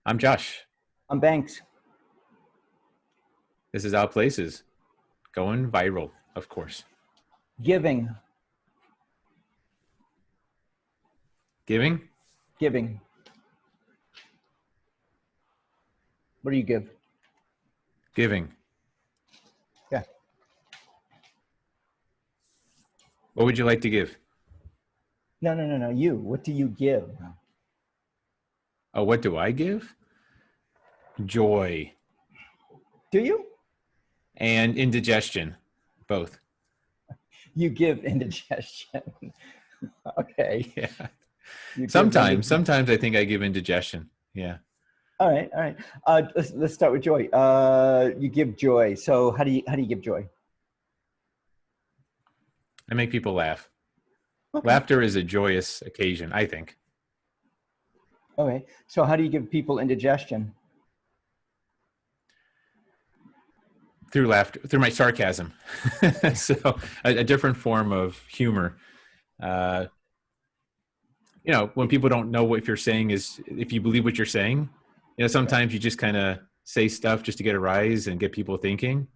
I'm Josh. I'm Banks. This is Out Places, going viral, of course. Giving, Giving? giving. What do you give? Giving. Yeah. What would you like to give? No. You. What do you give? Oh, what do I give? Joy Do you? and indigestion, both. You give indigestion. Okay. Yeah. You give Sometimes I think I give indigestion. Yeah. All right. All right. Let's start with joy. You give joy. So how do you give joy? I make people laugh. Okay. Laughter is a joyous occasion, I think. Okay. So how do you give people indigestion? Through laughter, through my sarcasm. So a different form of humor. Uh, when people don't know what you're saying is, if you believe what you're saying, sometimes you just kind of say stuff just to get a rise and get people thinking.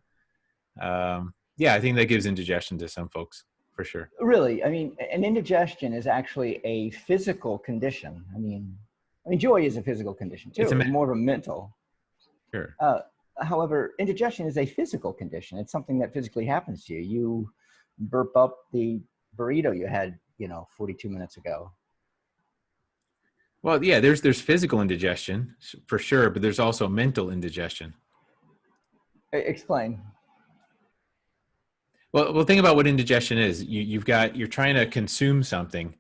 Yeah, I think that gives indigestion to some folks for sure. Really, I mean, an indigestion is actually a physical condition. I mean, joy is a physical condition too. It's It's more of a mental. sure. However, indigestion is a physical condition. It's something that physically happens to you. You burp up the burrito you had, 42 minutes ago. Well, yeah, there's physical indigestion for sure, but there's also mental indigestion. Explain. Well, think about what indigestion is. You're trying to consume something,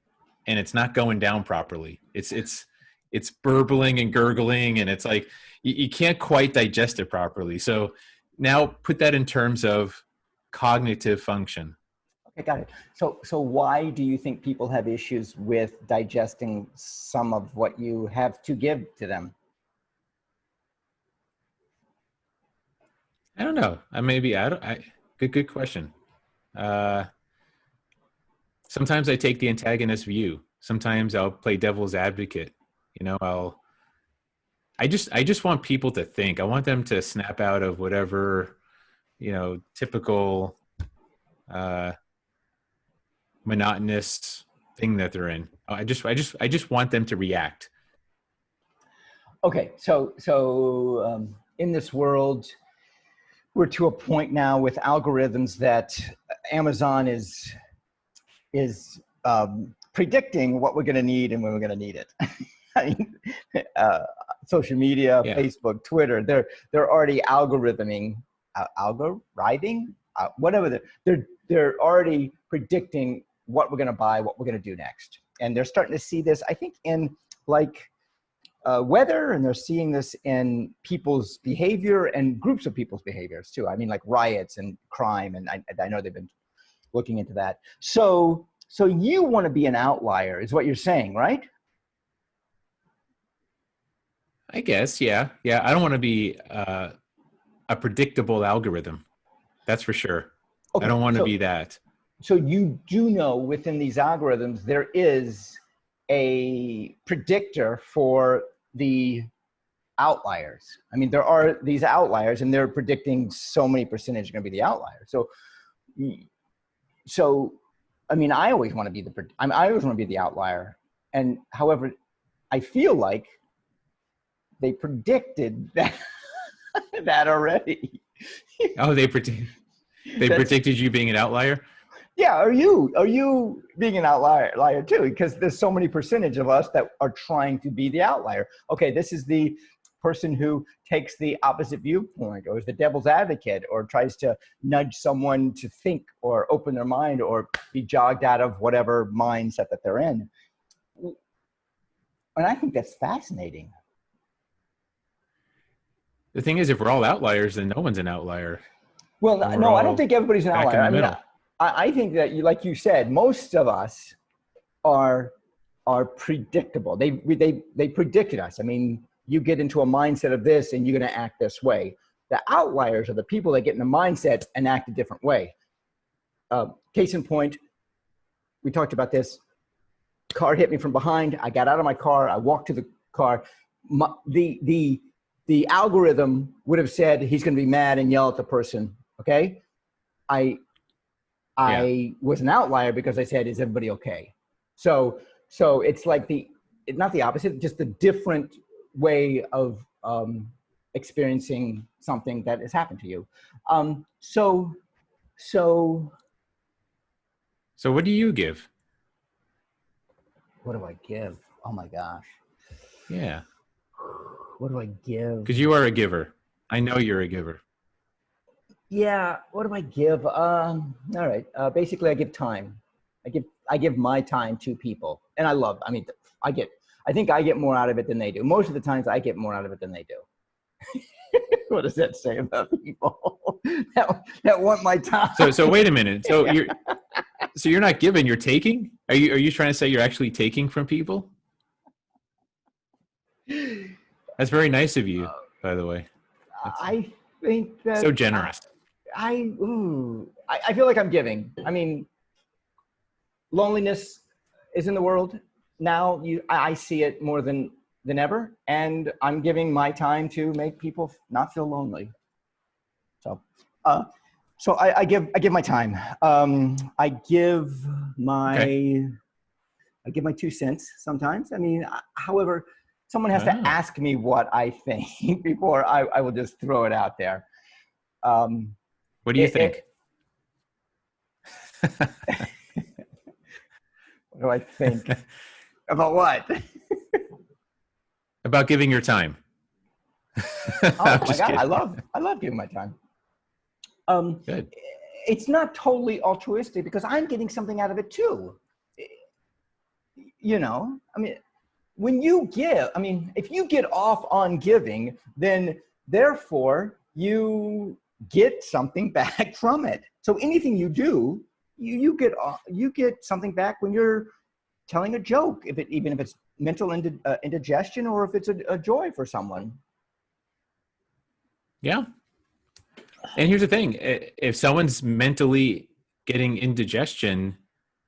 and it's not going down properly. It's burbling and gurgling, and it's like you can't quite digest it properly. So now put that in terms of cognitive function. Okay, got it. So why do you think people have issues with digesting some of what you have to give to them? I don't know. Good question. Uh, Sometimes I take the antagonist view. Sometimes I'll play devil's advocate. You know, I just want people to think. I want them to snap out of whatever, typical monotonous thing that they're in. I just want them to react. Okay, so in this world, we're to a point now with algorithms that Amazon is predicting what we're going to need and when we're going to need it. I mean, social media, Yeah. Facebook, Twitter, they're already algorithming, whatever. They're already predicting what we're going to buy, what we're going to do next, and they're starting to see this, I think, in weather, and they're seeing this in people's behavior and groups of people's behaviors too. I mean, like riots and crime, and I know they've been looking into that. So you want to be an outlier, is what you're saying, right? I guess, yeah. I don't want to be a predictable algorithm. That's for sure. Okay, I don't want to be that. So you do know within these algorithms there is a predictor for the outliers. I mean, there are these outliers, and they're predicting so many percentage are going to be the outlier. So, I mean, I always want to be the outlier. And however, I feel like they predicted that that already. Oh, they predicted you being an outlier? Yeah, are you being an outlier too? Because there's so many percentage of us that are trying to be the outlier. Okay, this is the person who takes the opposite viewpoint, or is the devil's advocate, or tries to nudge someone to think or open their mind or be jogged out of whatever mindset that they're in. And I think that's fascinating. The thing is, if we're all outliers, then no one's an outlier. Well, And we're no, I all don't think everybody's an back in outlier. the I mean, middle. I think that, like you said, most of us are predictable. They predicted us. I mean, you get into a mindset of this and you're going to act this way. The outliers are the people that get in the mindset and act a different way. Case in point, we talked about this. Car hit me from behind. I got out of my car. I walked to the car. the algorithm would have said he's going to be mad and yell at the person. Okay. I was an outlier because I said, is everybody okay? So it's like not the opposite, just a different way of experiencing something that has happened to you. So what do you give? what do I give? Oh my gosh. Yeah. What do I give? Because you are a giver. I know you're a giver. Yeah. What do I give? All right. Basically I give time. I give my time to people, and I think I get more out of it than they do. Most of the times I get more out of it than they do. What does that say about people that want my time? So wait a minute. So you're not giving, you're taking? Are you trying to say you're actually taking from people? That's very nice of you, by the way. I think that so generous. I feel like I'm giving. I mean, loneliness is in the world now. I see it more than ever, and I'm giving my time to make people not feel lonely. So I give my time. I give my 2 cents sometimes. I mean, however, someone has to ask me what I think before I will just throw it out there. What do you think? What do I think? About what? About giving your time. Oh my God, kidding. I love giving my time. Good. It's not totally altruistic because I'm getting something out of it too. You know, I mean, when you give, I mean, if you get off on giving, then therefore you get something back from it. So anything you do, you get something back when you're telling a joke, even if it's mental indigestion or if it's a joy for someone. Yeah. And here's the thing: if someone's mentally getting indigestion,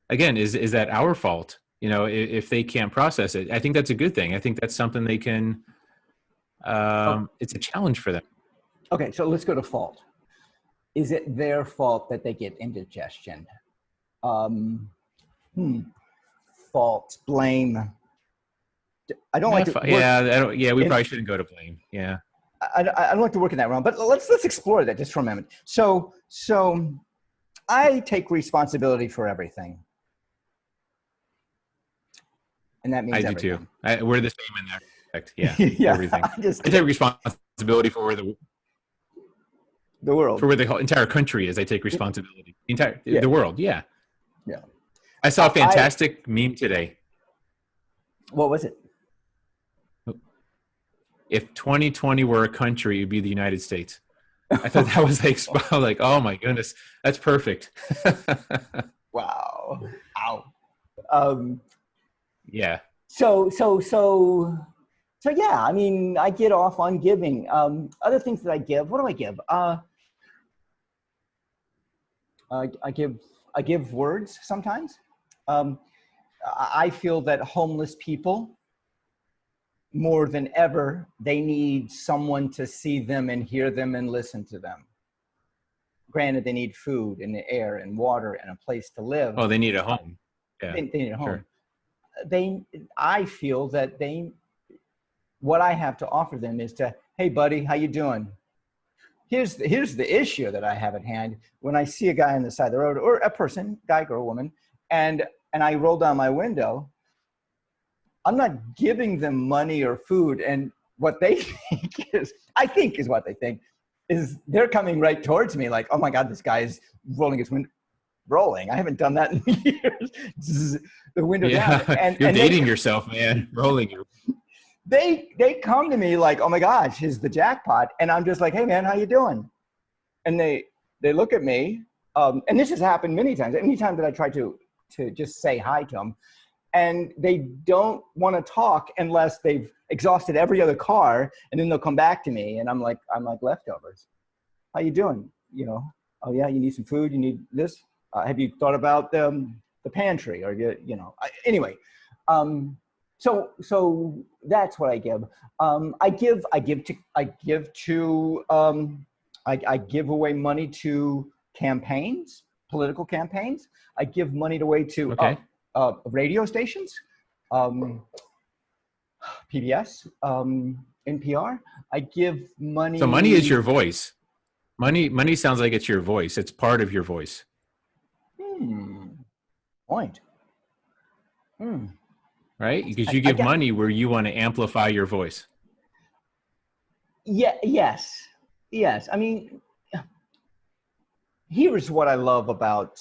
again, is that our fault? You know, if they can't process it, I think that's a good thing. I think that's something they can. It's a challenge for them. Okay, so let's go to fault. Is it their fault that they get indigestion? Fault, blame. I don't like to work, we probably shouldn't go to blame. Yeah. I don't like to work in that realm, but let's explore that just for a moment. So I take responsibility for everything. And that means I everything. do too. We're the same in that respect. Yeah. Yeah. Everything. I take responsibility for the world. For where the whole entire country is, I take responsibility. The world, yeah. Yeah. I saw a fantastic meme today. What was it? If 2020 were a country, it'd be the United States. I thought that was like, oh my goodness, that's perfect. Wow. Ow. Yeah. So yeah, I mean, I get off on giving. Other things that I give, what do I give? I give words sometimes. I feel that homeless people, more than ever, they need someone to see them and hear them and listen to them. Granted, they need food and air and water and a place to live. Oh, they need a home. Yeah, they need a home. Sure. I feel that what I have to offer them is to, hey buddy, how you doing? Here's the issue that I have at hand. When I see a guy on the side of the road, or a person, guy, girl, woman, and I roll down my window, I'm not giving them money or food. And what they think is what they think is they're coming right towards me like, oh my God, this guy is rolling his window. Rolling. I haven't done that in years. The window down. And you're dating yourself, man. Rolling. They come to me like, oh my gosh, is the jackpot. And I'm just like, hey man, how you doing? And they look at me. And this has happened many times. Anytime that I try to just say hi to them, and they don't want to talk unless they've exhausted every other car, and then they'll come back to me, and I'm like leftovers. How you doing? You know, oh yeah, you need some food. You need this. Have you thought about the pantry? Or anyway, So that's what I give. I give away money to campaigns, political campaigns. I give money away to Okay. radio stations, PBS, NPR. I give money. So money is your voice. Money sounds like it's your voice. It's part of your voice. Point. Right? Because you give money where you want to amplify your voice. Yeah. Yes. I mean, here's what I love about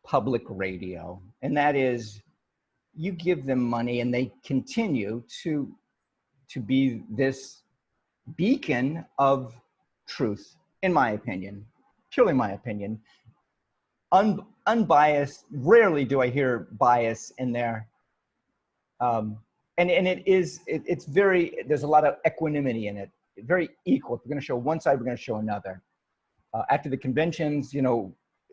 public radio, and that is you give them money and they continue to be this beacon of truth, in my opinion, purely my opinion. Unbiased. Rarely do I hear bias in there. And it's very, there's a lot of equanimity in it. Very equal. If we're going to show one side, we're going to show another. After the conventions,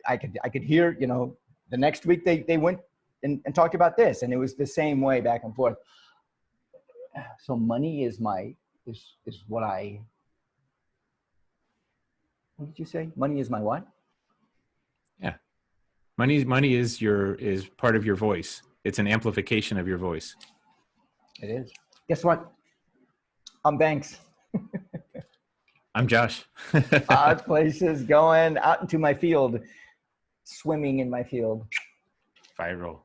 I could hear, the next week they went and talked about this, and it was the same way back and forth. So money is what did you say? Money is my what? Yeah. Money is part of your voice. It's an amplification of your voice. It is. Guess what? I'm Banks. I'm Josh. Odd places, going out into my field, swimming in my field. Viral.